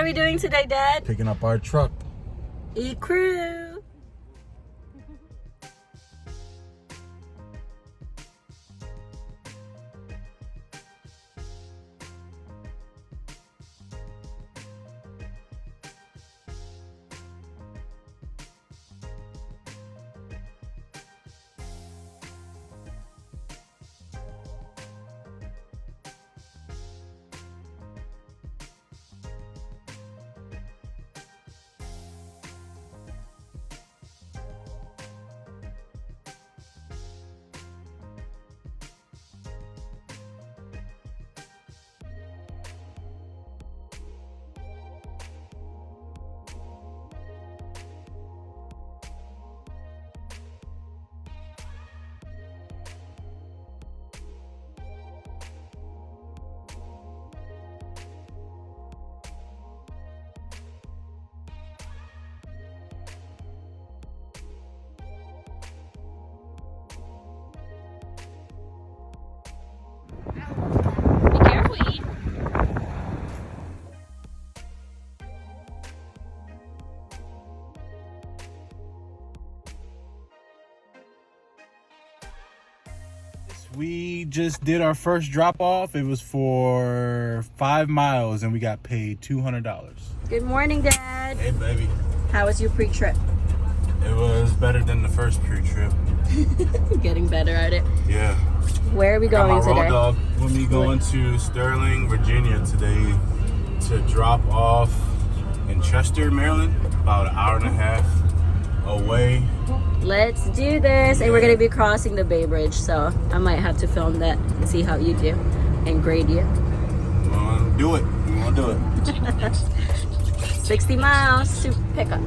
we doing today, Dad? Picking up our truck. E-Crew. Be careful, E. We just did our first drop off. It was for 5 miles and we got paid $200. Good morning, Dad. Hey, baby. How was your pre-trip? It was better than the first pre-trip. Getting better at it. Yeah. Where are we Got going my road today? dog with me going to Sterling, Virginia today to drop off in Chester, Maryland, about an hour and a half away. Let's do this. And we're going to be crossing the Bay Bridge, so I might have to film that and see how you do and grade you. We're gonna do it. We're gonna do it. 60 miles to pick up.